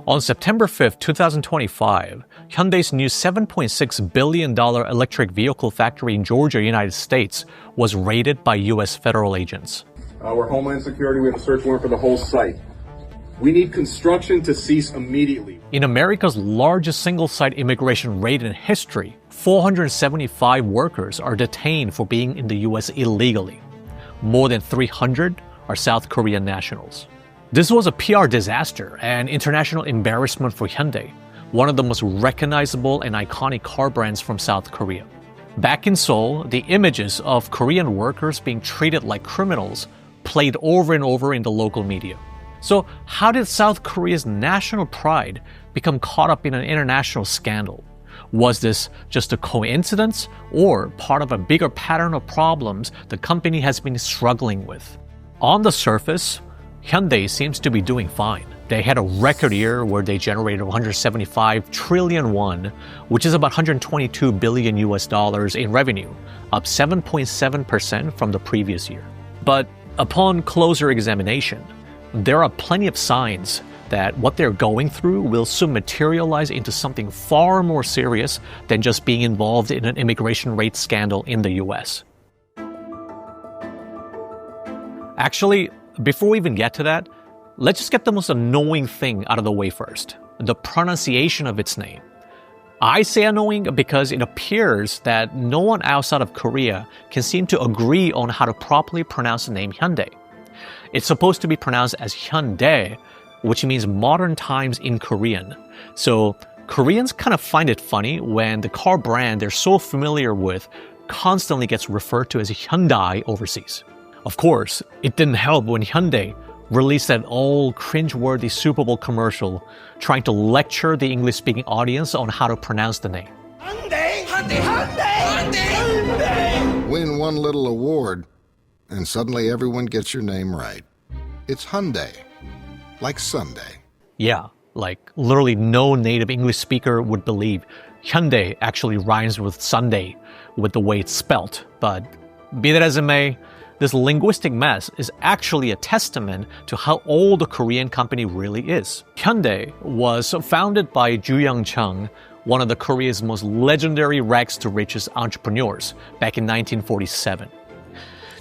On September 5, 2025, Hyundai's new $7.6 billion electric vehicle factory in Georgia, United States, was raided by U.S. federal agents. We're Homeland Security. We have a search warrant for the whole site. We need construction to cease immediately. In America's largest single-site immigration raid in history, 475 workers are detained for being in the U.S. illegally. More than 300 are South Korean nationals. This was a PR disaster and international embarrassment for Hyundai, one of the most recognizable and iconic car brands from South Korea. Back in Seoul, the images of Korean workers being treated like criminals played over and over in the local media. So how did South Korea's national pride become caught up in an international scandal? Was this just a coincidence or part of a bigger pattern of problems the company has been struggling with? On the surface, Hyundai seems to be doing fine. They had a record year where they generated 175 trillion won, which is about 122 billion US dollars in revenue, up 7.7% from the previous year. But upon closer examination, there are plenty of signs that what they're going through will soon materialize into something far more serious than just being involved in an immigration raid scandal in the US. Actually, before we even get to that, let's just get the most annoying thing out of the way first, the pronunciation of its name. I say annoying because it appears that no one outside of Korea can seem to agree on how to properly pronounce the name Hyundai. It's supposed to be pronounced as Hyundai, which means modern times in Korean. So Koreans kind of find it funny when the car brand they're so familiar with constantly gets referred to as Hyundai overseas. Of course, it didn't help when Hyundai released that old cringeworthy Super Bowl commercial trying to lecture the English-speaking audience on how to pronounce the name. Hyundai! Hyundai! Hyundai! Hyundai! Win one little award, and suddenly everyone gets your name right. It's Hyundai, like Sunday. Yeah, like literally no native English speaker would believe Hyundai actually rhymes with Sunday with the way it's spelt. But be that as it may, this linguistic mess is actually a testament to how old the Korean company really is. Hyundai was founded by Ju Young-chung, one of the Korea's most legendary rags to riches entrepreneurs, back in 1947.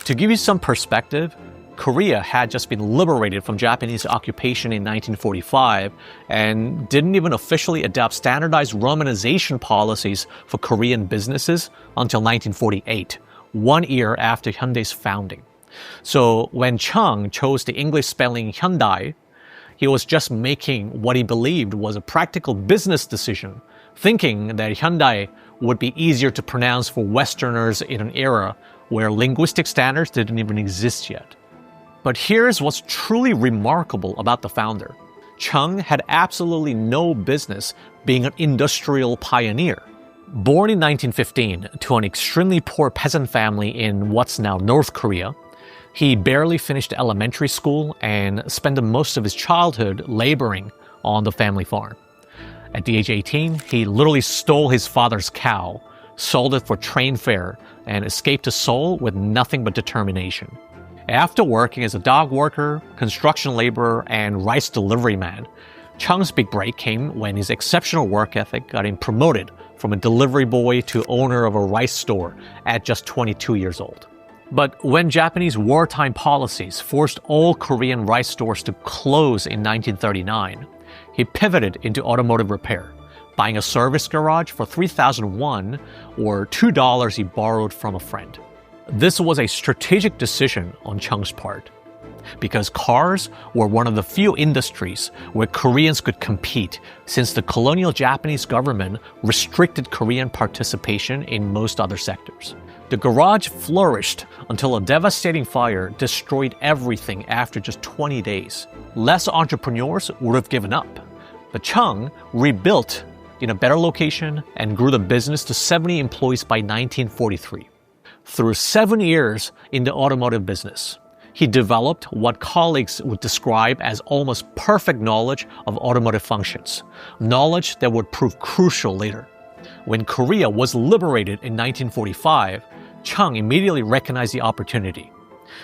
To give you some perspective, Korea had just been liberated from Japanese occupation in 1945 and didn't even officially adopt standardized romanization policies for Korean businesses until 1948, 1 year after Hyundai's founding. So when Chung chose the English spelling Hyundai, he was just making what he believed was a practical business decision, thinking that Hyundai would be easier to pronounce for Westerners in an era where linguistic standards didn't even exist yet. But here's what's truly remarkable about the founder. Chung had absolutely no business being an industrial pioneer. Born in 1915 to an extremely poor peasant family in what's now North Korea, he barely finished elementary school and spent most of his childhood laboring on the family farm. At the age of 18, he literally stole his father's cow, sold it for train fare, and escaped to Seoul with nothing but determination. After working as a dog worker, construction laborer, and rice delivery man, Chung's big break came when his exceptional work ethic got him promoted from a delivery boy to owner of a rice store at just 22 years old. But when Japanese wartime policies forced all Korean rice stores to close in 1939, he pivoted into automotive repair, buying a service garage for 3,000 won, or $2 he borrowed from a friend. This was a strategic decision on Chung's part, because cars were one of the few industries where Koreans could compete since the colonial Japanese government restricted Korean participation in most other sectors. The garage flourished until a devastating fire destroyed everything after just 20 days. Less entrepreneurs would have given up, but Chung rebuilt in a better location and grew the business to 70 employees by 1943. Through 7 years in the automotive business, he developed what colleagues would describe as almost perfect knowledge of automotive functions, knowledge that would prove crucial later. When Korea was liberated in 1945, Chung immediately recognized the opportunity.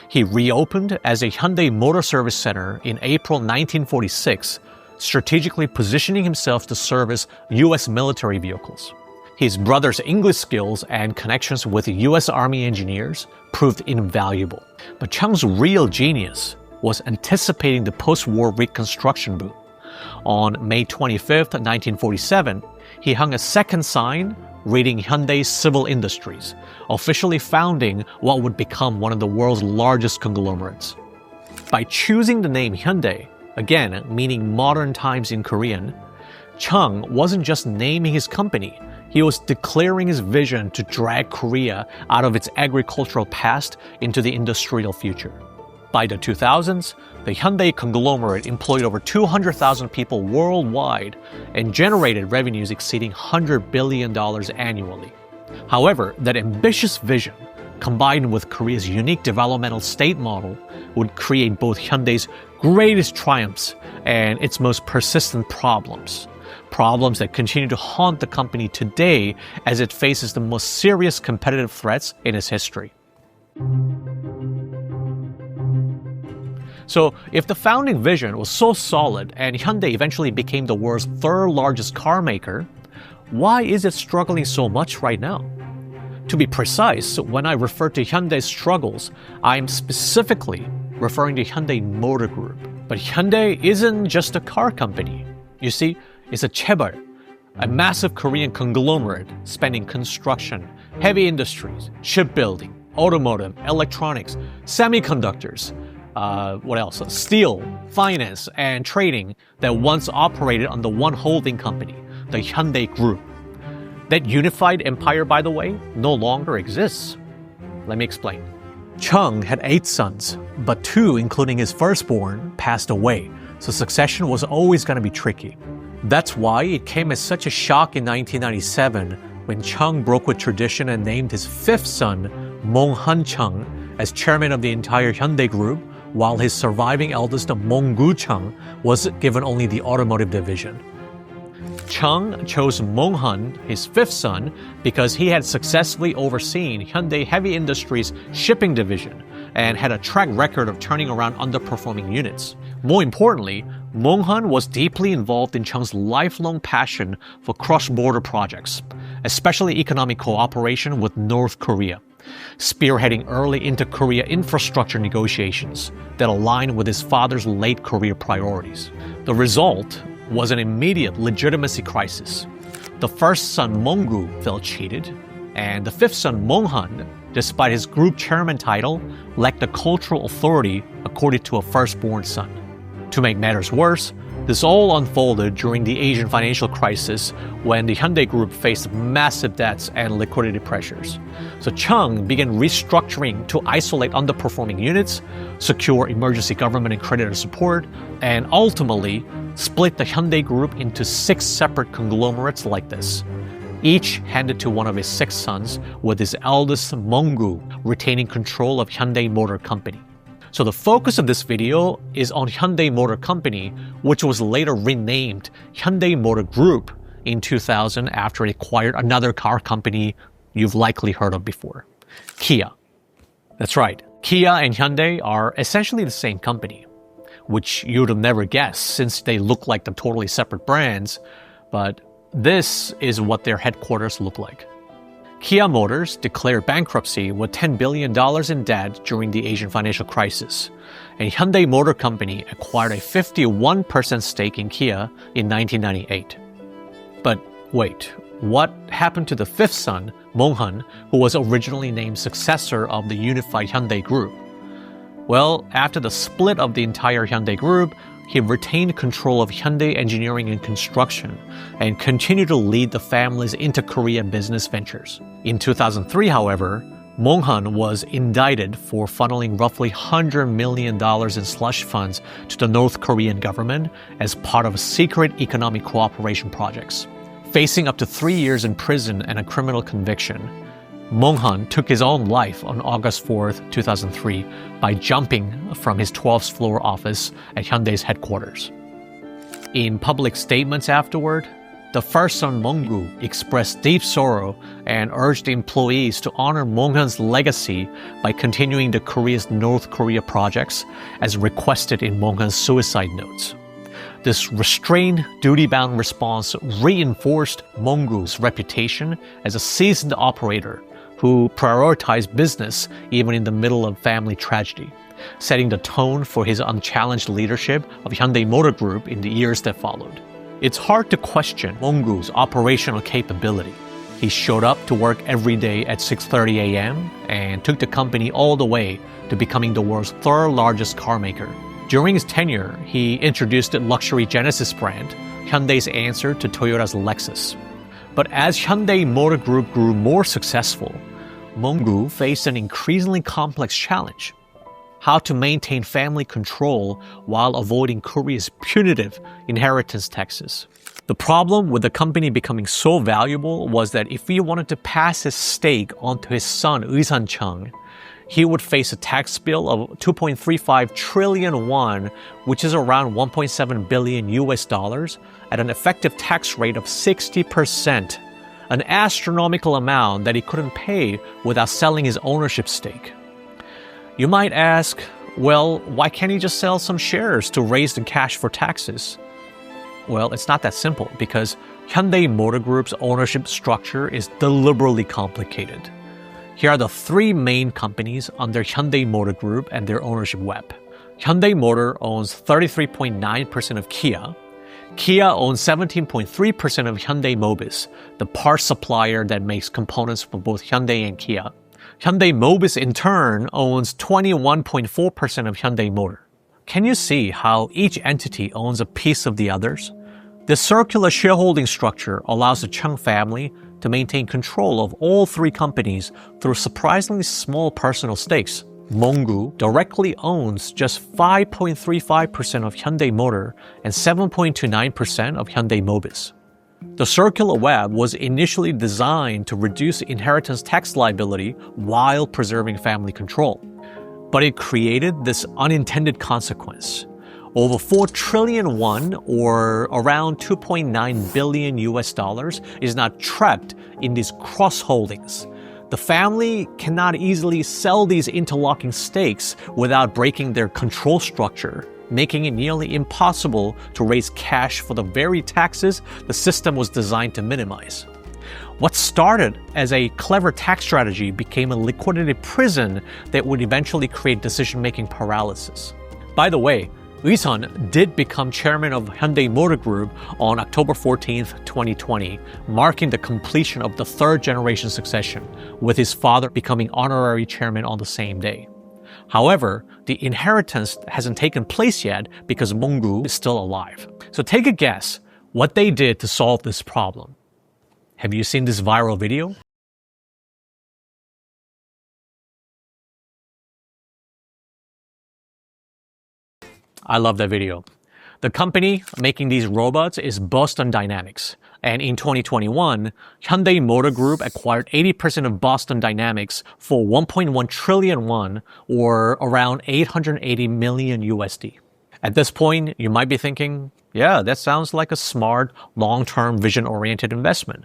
He reopened as a Hyundai Motor Service Center in April 1946, strategically positioning himself to service U.S. military vehicles. His brother's English skills and connections with U.S. Army engineers proved invaluable. But Chang's real genius was anticipating the post-war reconstruction boom. On May 25, 1947, he hung a second sign reading Hyundai Civil Industries, officially founding what would become one of the world's largest conglomerates. By choosing the name Hyundai, again meaning modern times in Korean, Chang wasn't just naming his company, he was declaring his vision to drag Korea out of its agricultural past into the industrial future. By the 2000s, the Hyundai conglomerate employed over 200,000 people worldwide and generated revenues exceeding $100 billion annually. However, that ambitious vision, combined with Korea's unique developmental state model, would create both Hyundai's greatest triumphs and its most persistent problems. Problems that continue to haunt the company today as it faces the most serious competitive threats in its history. So, if the founding vision was so solid and Hyundai eventually became the world's third largest car maker, why is it struggling so much right now? To be precise, when I refer to Hyundai's struggles, I'm specifically referring to Hyundai Motor Group. But Hyundai isn't just a car company. You see, it's a chaebol, a massive Korean conglomerate spanning construction, heavy industries, shipbuilding, automotive, electronics, semiconductors, steel, finance, and trading that once operated under one holding company, the Hyundai Group. That unified empire, by the way, no longer exists. Let me explain. Chang had 8 sons, but 2, including his firstborn, passed away, so succession was always going to be tricky. That's why it came as such a shock in 1997 when Chang broke with tradition and named his 5th son, Mong-han Chang, as chairman of the entire Hyundai Group, while his surviving eldest, Mong-gu Chang, was given only the automotive division. Chang chose Mong-han, his 5th son, because he had successfully overseen Hyundai Heavy Industries shipping division and had a track record of turning around underperforming units. More importantly, Mong-han was deeply involved in Chang's lifelong passion for cross-border projects, especially economic cooperation with North Korea, spearheading early inter-Korea infrastructure negotiations that aligned with his father's late career priorities. The result was an immediate legitimacy crisis. The first son, Mong-gu, felt cheated, and the 5th son, Mong-han, despite his group chairman title, lacked the cultural authority accorded to a firstborn son. To make matters worse, this all unfolded during the Asian financial crisis when the Hyundai Group faced massive debts and liquidity pressures. So Chang began restructuring to isolate underperforming units, secure emergency government and creditor support, and ultimately split the Hyundai Group into 6 separate conglomerates like this, each handed to one of his 6 sons, with his eldest, Mong-gu, retaining control of Hyundai Motor Company. So the focus of this video is on Hyundai Motor Company, which was later renamed Hyundai Motor Group in 2000 after it acquired another car company you've likely heard of before, Kia. That's right, Kia and Hyundai are essentially the same company, which you'd have never guessed since they look like the totally separate brands, but this is what their headquarters look like. Kia Motors declared bankruptcy with $10 billion in debt during the Asian financial crisis, and Hyundai Motor Company acquired a 51% stake in Kia in 1998. But wait, what happened to the 5th son, Mong-han, who was originally named successor of the unified Hyundai Group? Well, after the split of the entire Hyundai Group, he retained control of Hyundai Engineering and Construction and continued to lead the family's inter-Korea business ventures. In 2003, however, Mong-han was indicted for funneling roughly $100 million in slush funds to the North Korean government as part of secret economic cooperation projects. Facing up to 3 years in prison and a criminal conviction, Mong-han took his own life on August 4, 2003 by jumping from his 12th floor office at Hyundai's headquarters. In public statements afterward, the first son Mong-gu expressed deep sorrow and urged employees to honor Mong-han's legacy by continuing the Korea's North Korea projects as requested in Mong-han's suicide notes. This restrained, duty-bound response reinforced Monggu's reputation as a seasoned operator who prioritized business even in the middle of family tragedy, setting the tone for his unchallenged leadership of Hyundai Motor Group in the years that followed. It's hard to question Monggu's operational capability. He showed up to work every day at 6:30 a.m. and took the company all the way to becoming the world's third largest car maker. During his tenure, he introduced the luxury Genesis brand, Hyundai's answer to Toyota's Lexus. But as Hyundai Motor Group grew more successful, Monggu faced an increasingly complex challenge: how to maintain family control while avoiding Korea's punitive inheritance taxes. The problem with the company becoming so valuable was that if he wanted to pass his stake onto his son Eusan Chung, he would face a tax bill of 2.35 trillion won, which is around 1.7 billion US dollars, at an effective tax rate of 60%, an astronomical amount that he couldn't pay without selling his ownership stake. You might ask, well, why can't he just sell some shares to raise the cash for taxes? Well, it's not that simple because Hyundai Motor Group's ownership structure is deliberately complicated. Here are the three main companies under Hyundai Motor Group and their ownership web. Hyundai Motor owns 33.9% of Kia. Kia owns 17.3% of Hyundai Mobis, the parts supplier that makes components for both Hyundai and Kia. Hyundai Mobis, in turn, owns 21.4% of Hyundai Motor. Can you see how each entity owns a piece of the others? This circular shareholding structure allows the Chung family to maintain control of all three companies through surprisingly small personal stakes. Monggu directly owns just 5.35% of Hyundai Motor and 7.29% of Hyundai Mobis. The circular web was initially designed to reduce inheritance tax liability while preserving family control. But it created this unintended consequence. Over 4 trillion won, or around 2.9 billion US dollars, is now trapped in these cross-holdings. The family cannot easily sell these interlocking stakes without breaking their control structure, making it nearly impossible to raise cash for the very taxes the system was designed to minimize. What started as a clever tax strategy became a liquidity prison that would eventually create decision-making paralysis. By the way, Eusan did become chairman of Hyundai Motor Group on October 14, 2020, marking the completion of the third-generation succession, with his father becoming honorary chairman on the same day. However, the inheritance hasn't taken place yet because Monggu is still alive. So take a guess what they did to solve this problem. Have you seen this viral video? I love that video. The company making these robots is Boston Dynamics. And in 2021, Hyundai Motor Group acquired 80% of Boston Dynamics for 1.1 trillion won, or around 880 million USD. At this point, you might be thinking, yeah, that sounds like a smart, long-term, vision-oriented investment.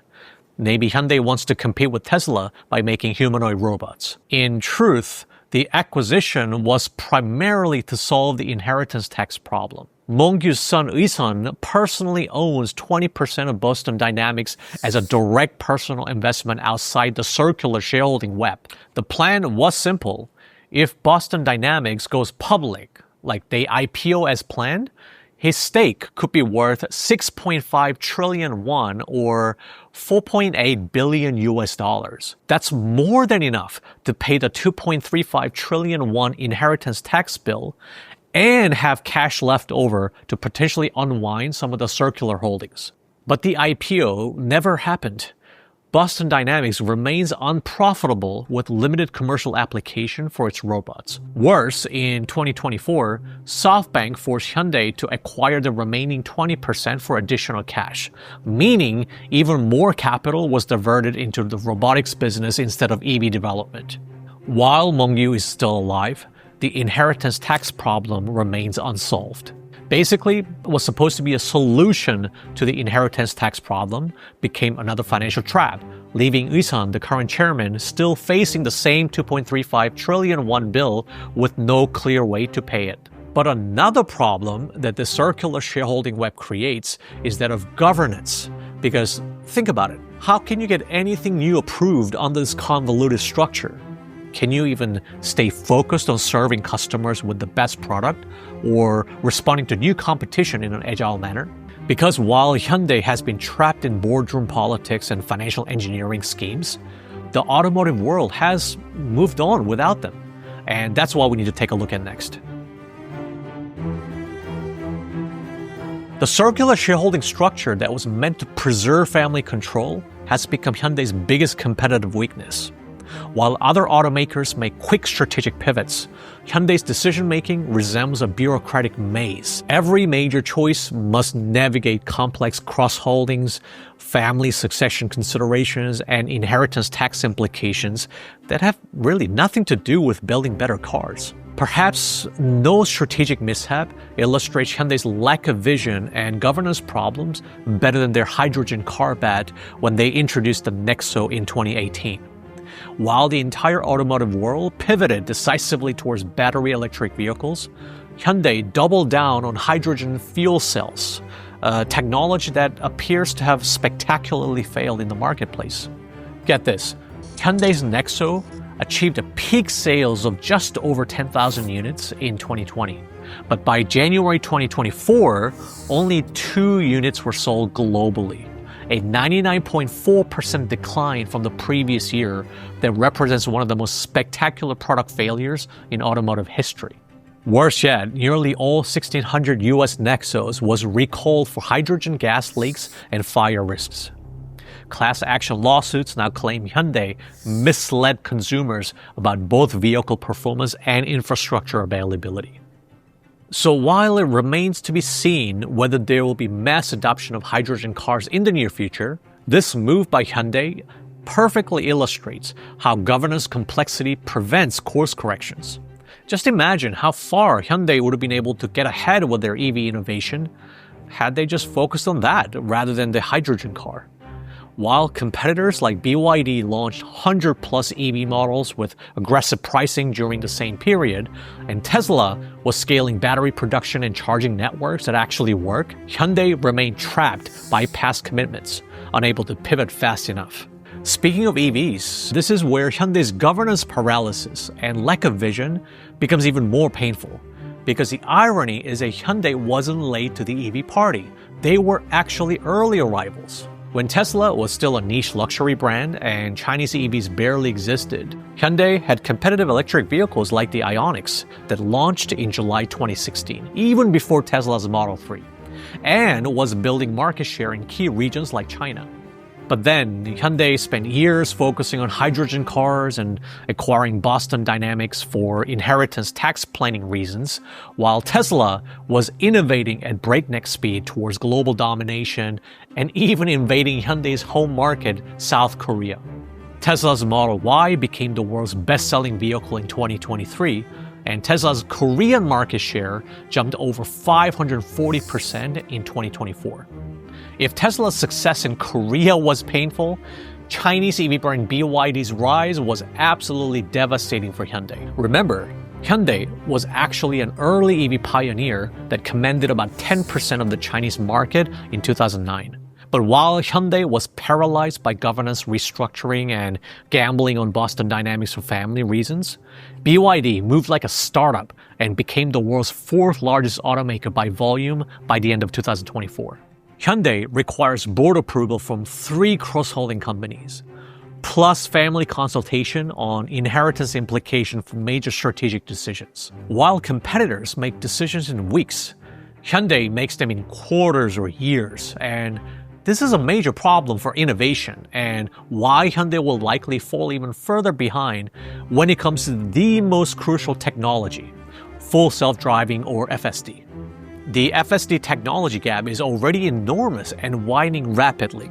Maybe Hyundai wants to compete with Tesla by making humanoid robots. In truth, the acquisition was primarily to solve the inheritance tax problem. Monggu's son Eusan personally owns 20% of Boston Dynamics as a direct personal investment outside the circular shareholding web. The plan was simple. If Boston Dynamics goes public, like they IPO as planned, his stake could be worth 6.5 trillion won, or 4.8 billion US dollars. That's more than enough to pay the 2.35 trillion won inheritance tax bill and have cash left over to potentially unwind some of the circular holdings. But the IPO never happened. Boston Dynamics remains unprofitable with limited commercial application for its robots. Worse, in 2024, SoftBank forced Hyundai to acquire the remaining 20% for additional cash, meaning even more capital was diverted into the robotics business instead of EV development. While Monggu is still alive, the inheritance tax problem remains unsolved. Basically, what was supposed to be a solution to the inheritance tax problem became another financial trap, leaving Eusan, the current chairman, still facing the same 2.35 trillion won bill with no clear way to pay it. But another problem that the circular shareholding web creates is that of governance. Because think about it, how can you get anything new approved under this convoluted structure? Can you even stay focused on serving customers with the best product or responding to new competition in an agile manner? Because while Hyundai has been trapped in boardroom politics and financial engineering schemes, the automotive world has moved on without them. And that's what we need to take a look at next. The circular shareholding structure that was meant to preserve family control has become Hyundai's biggest competitive weakness. While other automakers make quick strategic pivots, Hyundai's decision-making resembles a bureaucratic maze. Every major choice must navigate complex cross-holdings, family succession considerations, and inheritance tax implications that have really nothing to do with building better cars. Perhaps no strategic mishap illustrates Hyundai's lack of vision and governance problems better than their hydrogen car bet when they introduced the Nexo in 2018. While the entire automotive world pivoted decisively towards battery electric vehicles, Hyundai doubled down on hydrogen fuel cells, a technology that appears to have spectacularly failed in the marketplace. Get this, Hyundai's Nexo achieved a peak sales of just over 10,000 units in 2020. But by January 2024, only 2 units were sold globally, a 99.4% decline from the previous year that represents one of the most spectacular product failures in automotive history. Worse yet, nearly all 1,600 US Nexos was recalled for hydrogen gas leaks and fire risks. Class action lawsuits now claim Hyundai misled consumers about both vehicle performance and infrastructure availability. So while it remains to be seen whether there will be mass adoption of hydrogen cars in the near future, this move by Hyundai perfectly illustrates how governance complexity prevents course corrections. Just imagine how far Hyundai would have been able to get ahead with their EV innovation had they just focused on that rather than the hydrogen car. While competitors like BYD launched 100-plus EV models with aggressive pricing during the same period, and Tesla was scaling battery production and charging networks that actually work, Hyundai remained trapped by past commitments, unable to pivot fast enough. Speaking of EVs, this is where Hyundai's governance paralysis and lack of vision becomes even more painful. Because the irony is that Hyundai wasn't late to the EV party. They were actually early arrivals. When Tesla was still a niche luxury brand and Chinese EVs barely existed, Hyundai had competitive electric vehicles like the Ioniqs that launched in July 2016, even before Tesla's Model 3, and was building market share in key regions like China. But then, Hyundai spent years focusing on hydrogen cars and acquiring Boston Dynamics for inheritance tax planning reasons, while Tesla was innovating at breakneck speed towards global domination and even invading Hyundai's home market, South Korea. Tesla's Model Y became the world's best-selling vehicle in 2023, and Tesla's Korean market share jumped over 540% in 2024. If Tesla's success in Korea was painful, Chinese EV brand BYD's rise was absolutely devastating for Hyundai. Remember, Hyundai was actually an early EV pioneer that commanded about 10% of the Chinese market in 2009. But while Hyundai was paralyzed by governance restructuring and gambling on Boston Dynamics for family reasons, BYD moved like a startup and became the world's 4th largest automaker by volume by the end of 2024. Hyundai requires board approval from 3 cross-holding companies, plus family consultation on inheritance implication for major strategic decisions. While competitors make decisions in weeks, Hyundai makes them in quarters or years, and this is a major problem for innovation and why Hyundai will likely fall even further behind when it comes to the most crucial technology, full self-driving or FSD. The FSD technology gap is already enormous and widening rapidly.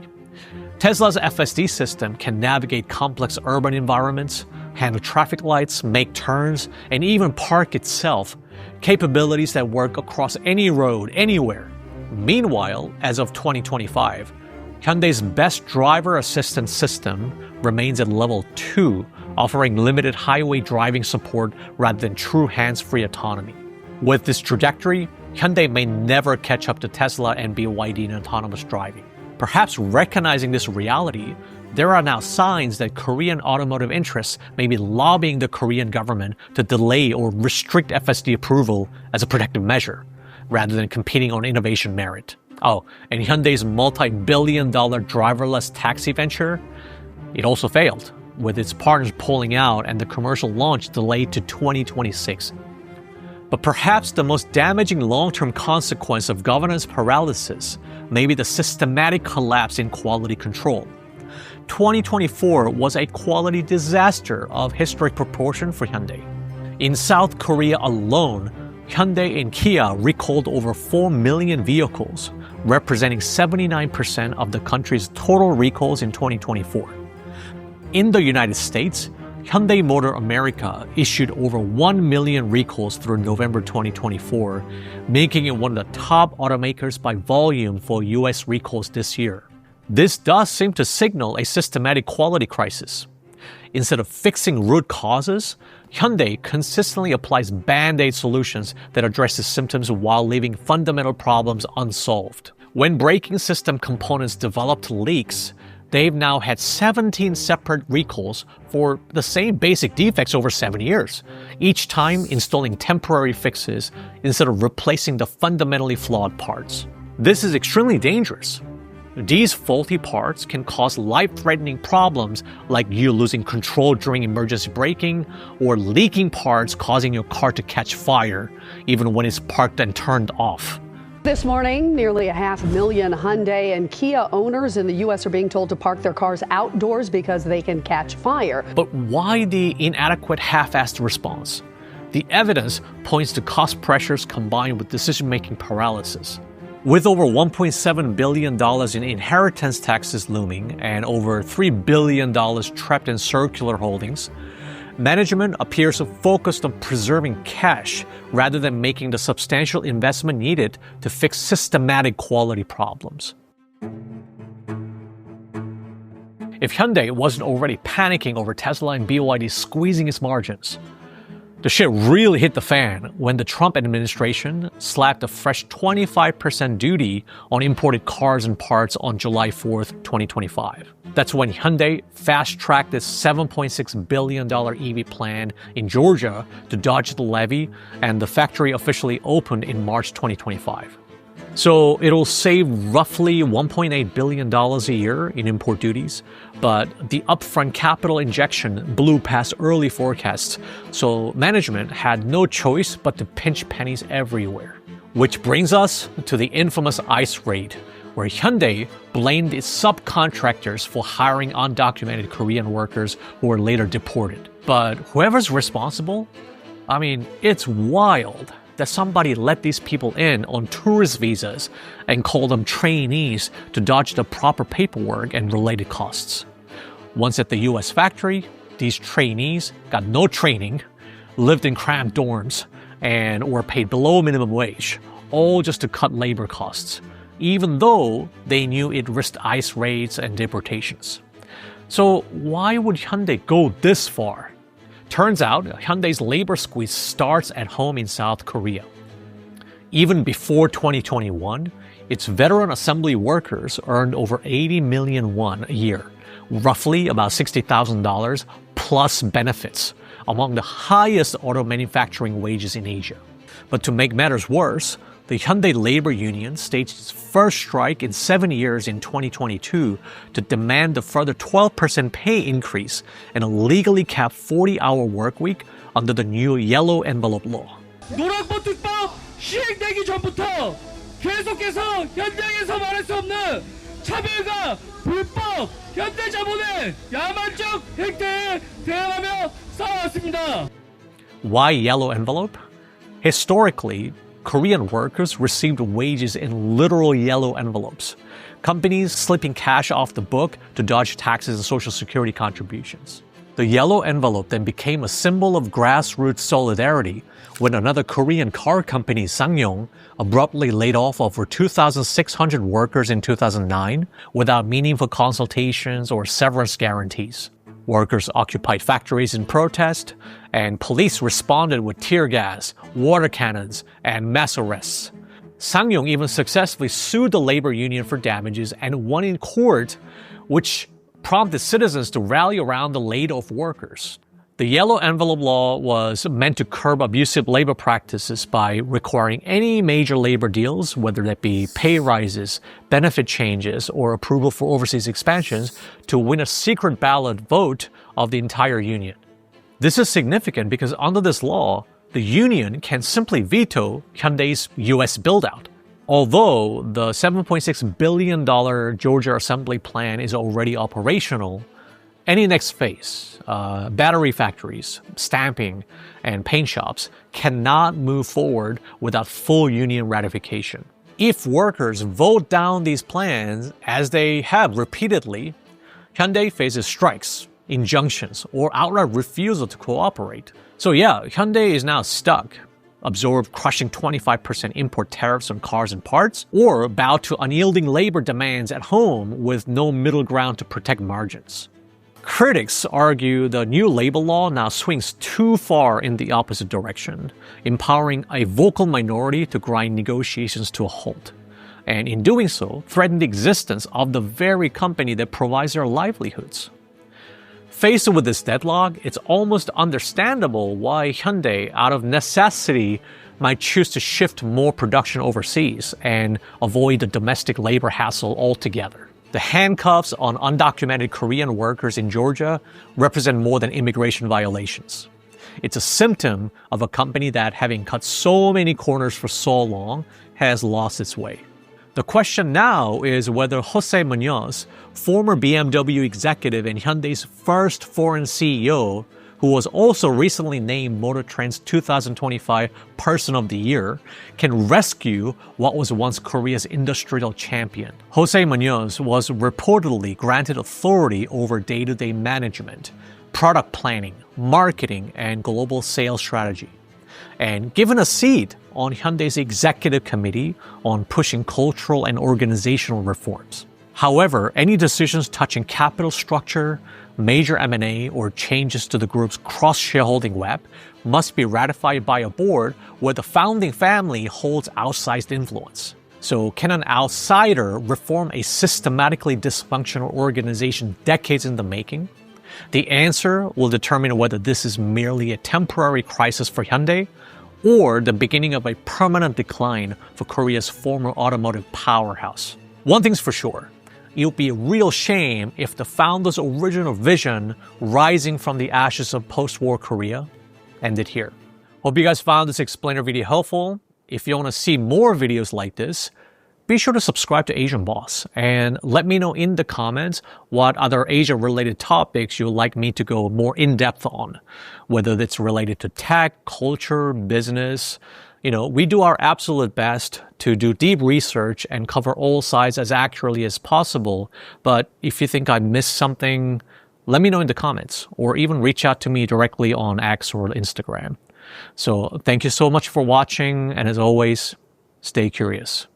Tesla's FSD system can navigate complex urban environments, handle traffic lights, make turns, and even park itself, capabilities that work across any road, anywhere. Meanwhile, as of 2025, Hyundai's best driver assistance system remains at level 2, offering limited highway driving support rather than true hands-free autonomy. With this trajectory, Hyundai may never catch up to Tesla and BYD in autonomous driving. Perhaps recognizing this reality, there are now signs that Korean automotive interests may be lobbying the Korean government to delay or restrict FSD approval as a protective measure, rather than competing on innovation merit. Oh, and Hyundai's multi-billion-dollar driverless taxi venture, it also failed, with its partners pulling out and the commercial launch delayed to 2026. But perhaps the most damaging long-term consequence of governance paralysis may be the systematic collapse in quality control. 2024 was a quality disaster of historic proportion for Hyundai. In South Korea alone, Hyundai and Kia recalled over 4 million vehicles, representing 79% of the country's total recalls in 2024. In the United States, Hyundai Motor America issued over 1 million recalls through November 2024, making it one of the top automakers by volume for US recalls this year. This does seem to signal a systematic quality crisis. Instead of fixing root causes, Hyundai consistently applies band-aid solutions that address the symptoms while leaving fundamental problems unsolved. When braking system components developed leaks, they've now had 17 separate recalls for the same basic defects over 7 years, each time installing temporary fixes instead of replacing the fundamentally flawed parts. This is extremely dangerous. These faulty parts can cause life-threatening problems like you losing control during emergency braking or leaking parts causing your car to catch fire, even when it's parked and turned off. This morning, nearly 500,000 Hyundai and Kia owners in the U.S. are being told to park their cars outdoors because they can catch fire. But why the inadequate half-assed response? The evidence points to cost pressures combined with decision-making paralysis. With over $1.7 billion in inheritance taxes looming and over $3 billion trapped in circular holdings, management appears focused on preserving cash rather than making the substantial investment needed to fix systematic quality problems. If Hyundai wasn't already panicking over Tesla and BYD squeezing its margins, the shit really hit the fan when the Trump administration slapped a fresh 25% duty on imported cars and parts on July 4th, 2025. That's when Hyundai fast-tracked its $7.6 billion EV plan in Georgia to dodge the levy, and the factory officially opened in March 2025. So it'll save roughly $1.8 billion a year in import duties, but the upfront capital injection blew past early forecasts, so management had no choice but to pinch pennies everywhere. Which brings us to the infamous ICE raid, where Hyundai blamed its subcontractors for hiring undocumented Korean workers who were later deported. But whoever's responsible, it's wild that somebody let these people in on tourist visas and called them trainees to dodge the proper paperwork and related costs. Once at the US factory, these trainees got no training, lived in cramped dorms, and were paid below minimum wage, all just to cut labor costs, even though they knew it risked ICE raids and deportations. So why would Hyundai go this far? Turns out, Hyundai's labor squeeze starts at home in South Korea. Even before 2021, its veteran assembly workers earned over 80 million won a year, roughly about $60,000 plus benefits, among the highest auto manufacturing wages in Asia. But to make matters worse, the Hyundai labor union staged its first strike in 7 years in 2022 to demand a further 12% pay increase and a legally capped 40-hour workweek under the new Yellow Envelope Law. 노란버튼법 시행되기 전부터 계속해서 현장에서 말할 수 없는 차별과 불법 현대 자본의 야만적 행태에 대항하며 싸워왔습니다. Why Yellow Envelope? Historically, Korean workers received wages in literal yellow envelopes, companies slipping cash off the book to dodge taxes and social security contributions. The yellow envelope then became a symbol of grassroots solidarity when another Korean car company, Sangyong, abruptly laid off over 2,600 workers in 2009 without meaningful consultations or severance guarantees. Workers occupied factories in protest, and police responded with tear gas, water cannons, and mass arrests. Sang-yong even successfully sued the labor union for damages and won in court, which prompted citizens to rally around the laid-off workers. The Yellow Envelope Law was meant to curb abusive labor practices by requiring any major labor deals, whether that be pay rises, benefit changes, or approval for overseas expansions, to win a secret ballot vote of the entire union. This is significant because under this law, the union can simply veto Hyundai's US build-out. Although the $7.6 billion Georgia assembly plan is already operational, any next phase, battery factories, stamping, and paint shops cannot move forward without full union ratification. If workers vote down these plans, as they have repeatedly, Hyundai faces strikes, injunctions, or outright refusal to cooperate. So yeah, Hyundai is now stuck, absorb crushing 25% import tariffs on cars and parts, or bow to unyielding labor demands at home with no middle ground to protect margins. Critics argue the new labor law now swings too far in the opposite direction, empowering a vocal minority to grind negotiations to a halt, and in doing so, threaten the existence of the very company that provides their livelihoods. Faced with this deadlock, it's almost understandable why Hyundai, out of necessity, might choose to shift more production overseas and avoid the domestic labor hassle altogether. The handcuffs on undocumented Korean workers in Georgia represent more than immigration violations. It's a symptom of a company that, having cut so many corners for so long, has lost its way. The question now is whether Jose Munoz, former BMW executive and Hyundai's first foreign CEO, who was also recently named Motor Trend's 2025 Person of the Year, can rescue what was once Korea's industrial champion. Jose Munoz was reportedly granted authority over day-to-day management, product planning, marketing, and global sales strategy, and given a seat on Hyundai's executive committee on pushing cultural and organizational reforms. However, any decisions touching capital structure, major M&A, or changes to the group's cross-shareholding web must be ratified by a board where the founding family holds outsized influence. So can an outsider reform a systematically dysfunctional organization decades in the making? The answer will determine whether this is merely a temporary crisis for Hyundai or the beginning of a permanent decline for Korea's former automotive powerhouse. One thing's for sure. It would be a real shame if the founder's original vision, rising from the ashes of post-war Korea, ended here. Hope you guys found this explainer video helpful. If you want to see more videos like this, be sure to subscribe to Asian Boss and let me know in the comments what other Asia-related topics you'd like me to go more in-depth on, whether it's related to tech, culture, business. We do our absolute best to do deep research and cover all sides as accurately as possible. But if you think I missed something, let me know in the comments or even reach out to me directly on X or Instagram. So thank you so much for watching. And as always, stay curious.